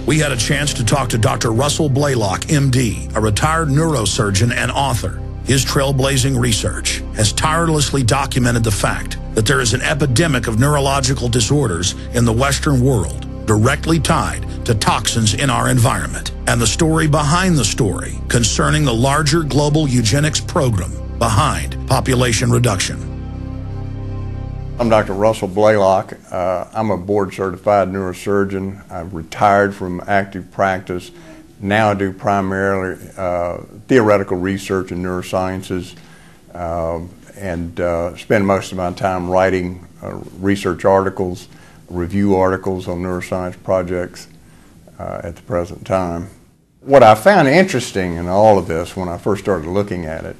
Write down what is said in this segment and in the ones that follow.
We had a chance to talk to Dr. Russell-Blaylock, MD, a retired neurosurgeon and author. His trailblazing research has tirelessly documented the fact that there is an epidemic of neurological disorders in the Western world, directly tied to toxins in our environment, and the story behind the story concerning the larger global eugenics program behind population reduction. I'm Dr. Russell-Blaylock. I'm a board-certified neurosurgeon. I've retired from active practice. Now I do primarily theoretical research in neurosciences and spend most of my time writing research articles, review articles on neuroscience projects at the present time. What I found interesting in all of this when I first started looking at it,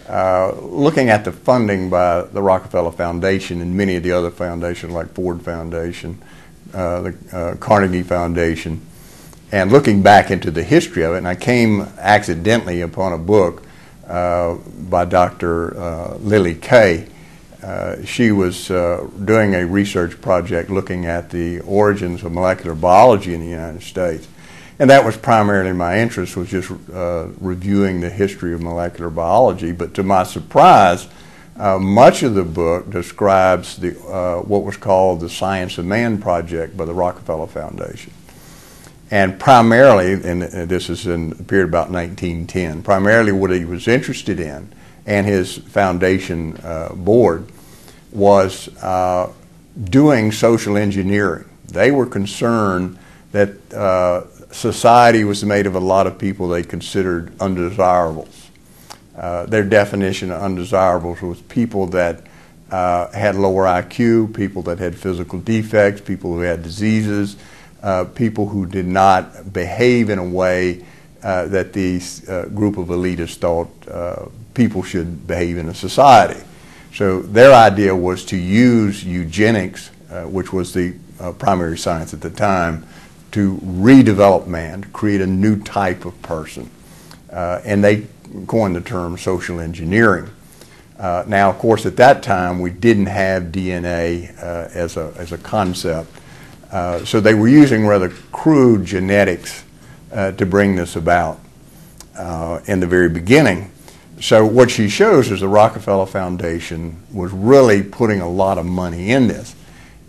looking at the funding by the Rockefeller Foundation and many of the other foundations like Ford Foundation, the Carnegie Foundation, and looking back into the history of it, and I came accidentally upon a book by Dr. Lily Kay. She was doing a research project looking at the origins of molecular biology in the United States. And that was primarily my interest, was just reviewing the history of molecular biology. But to my surprise, much of the book describes what was called the Science of Man project by the Rockefeller Foundation. And primarily, and this is in the period about 1910, primarily what he was interested in, and his foundation board, was doing social engineering. They were concerned that society was made of a lot of people they considered undesirables. Their definition of undesirables was people that had lower IQ, people that had physical defects, people who had diseases, people who did not behave in a way that these group of elitists thought people should behave in a society. So their idea was to use eugenics, which was the primary science at the time, to redevelop man, to create a new type of person. And they coined the term social engineering. Now, of course, at that time, we didn't have DNA as a concept. So they were using rather crude genetics to bring this about in the very beginning. So what she shows is the Rockefeller Foundation was really putting a lot of money in this.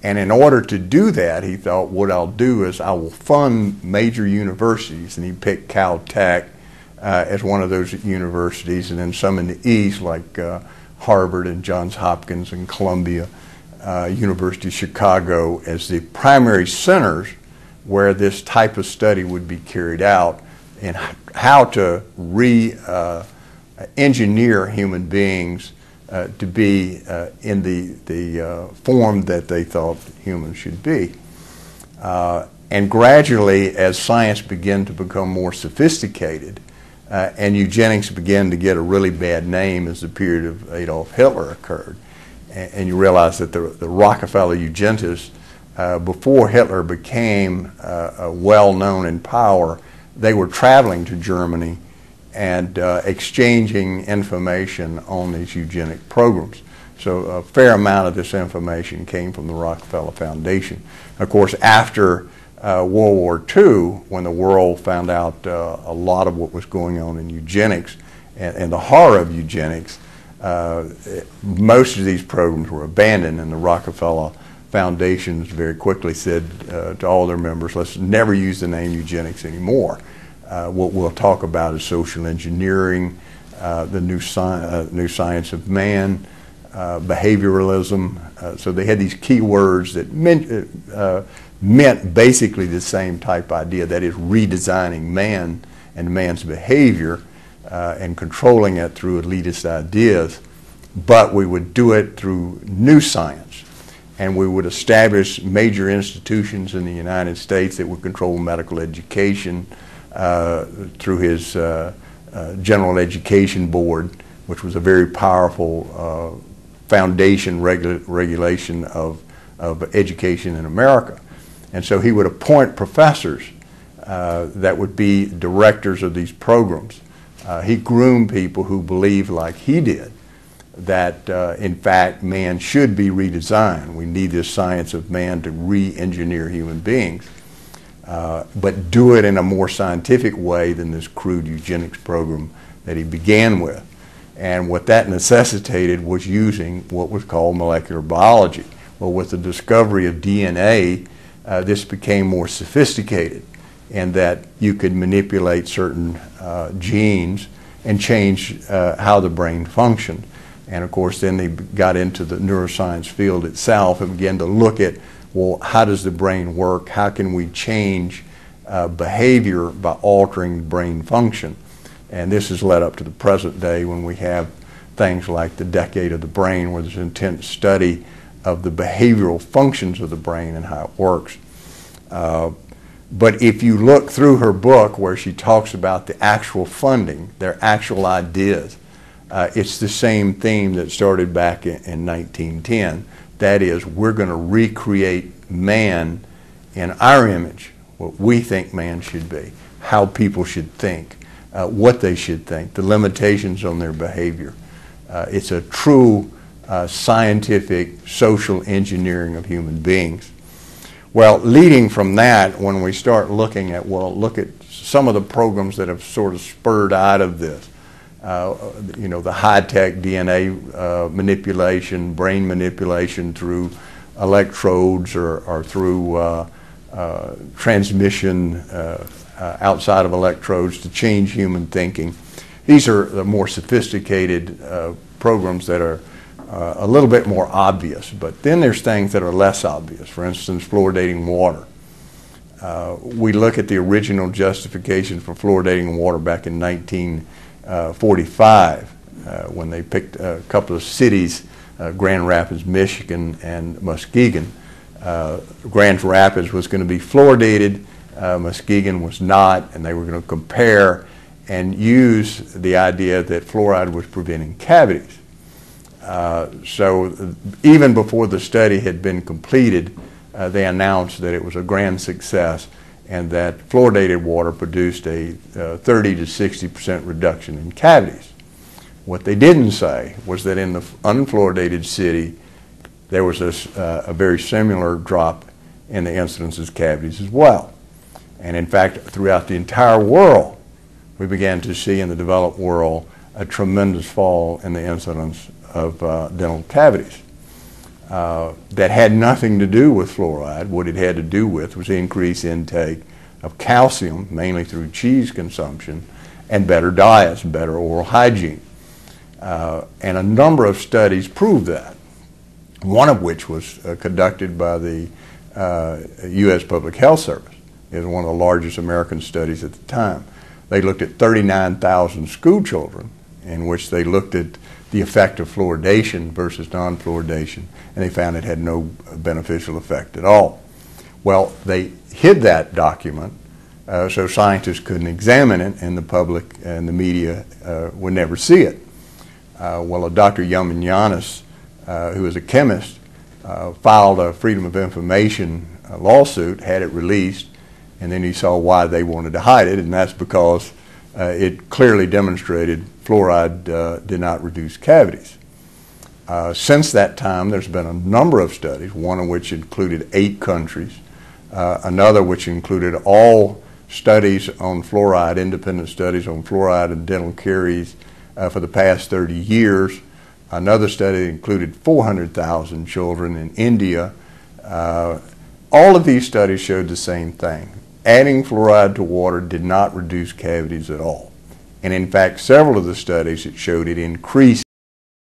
And in order to do that, he thought, what I'll do is I will fund major universities. And he picked Caltech as one of those universities, and then some in the East like Harvard and Johns Hopkins and Columbia, University of Chicago as the primary centers where this type of study would be carried out, and how to re-engineer human beings to be in the form that they thought humans should be. And gradually, as science began to become more sophisticated, and eugenics began to get a really bad name as the period of Adolf Hitler occurred, and you realize that the Rockefeller eugenists, before Hitler became well-known in power, they were traveling to Germany and exchanging information on these eugenic programs. So a fair amount of this information came from the Rockefeller Foundation. Of course, after World War II, when the world found out a lot of what was going on in eugenics and the horror of eugenics, most of these programs were abandoned, and the Rockefeller Foundations very quickly said to all their members, let's never use the name eugenics anymore. What we'll talk about is social engineering, the new science of man, behavioralism. So they had these key words that meant basically the same type idea, that is redesigning man and man's behavior and controlling it through elitist ideas, but we would do it through new science. And we would establish major institutions in the United States that would control medical education, through his General Education Board, which was a very powerful foundation regulation of education in America. And so he would appoint professors that would be directors of these programs. He groomed people who believed, like he did, that in fact man should be redesigned. We need this science of man to re-engineer human beings. but do it in a more scientific way than this crude eugenics program that he began with. And what that necessitated was using what was called molecular biology. Well, with the discovery of DNA, this became more sophisticated in that you could manipulate certain genes and change how the brain functioned. And of course, then they got into the neuroscience field itself and began to look at, well, how does the brain work? How can we change behavior by altering the brain function? And this has led up to the present day when we have things like the Decade of the Brain, where there's intense study of the behavioral functions of the brain and how it works. But if you look through her book where she talks about the actual funding, their actual ideas, it's the same theme that started back in 1910. That is, we're going to recreate man in our image, what we think man should be, how people should think, what they should think, the limitations on their behavior. It's a true scientific social engineering of human beings. Well, leading from that, when we start looking at, well, look at some of the programs that have sort of spurred out of this. You know, the high-tech DNA manipulation, brain manipulation through electrodes or through transmission outside of electrodes to change human thinking. These are the more sophisticated programs that are a little bit more obvious, but then there's things that are less obvious. For instance, fluoridating water. We look at the original justification for fluoridating water back in 1945 when they picked a couple of cities, Grand Rapids, Michigan, and Muskegon. Grand Rapids was going to be fluoridated, Muskegon was not, and they were going to compare and use the idea that fluoride was preventing cavities. So even before the study had been completed, they announced that it was a grand success and that fluoridated water produced a 30 to 60% reduction in cavities. What they didn't say was that in the unfluoridated city, there was a very similar drop in the incidence of cavities as well. And in fact, throughout the entire world, we began to see in the developed world a tremendous fall in the incidence of dental cavities. That had nothing to do with fluoride. What it had to do with was increased intake of calcium, mainly through cheese consumption, and better diets, better oral hygiene. And a number of studies proved that, one of which was conducted by the U.S. Public Health Service. It was one of the largest American studies at the time. They looked at 39,000 school children in which they looked at the effect of fluoridation versus non-fluoridation, and they found it had no beneficial effect at all. Well, they hid that document so scientists couldn't examine it, and the public and the media would never see it. Well, Dr. Yamagiannis, who is a chemist, filed a Freedom of Information lawsuit, had it released, and then he saw why they wanted to hide it, and that's because it clearly demonstrated fluoride did not reduce cavities. Since that time, there's been a number of studies, one of which included 8 countries, another which included all studies on fluoride, independent studies on fluoride and dental caries for the past 30 years. Another study included 400,000 children in India. All of these studies showed the same thing. Adding fluoride to water did not reduce cavities at all. And in fact, several of the studies that showed it increased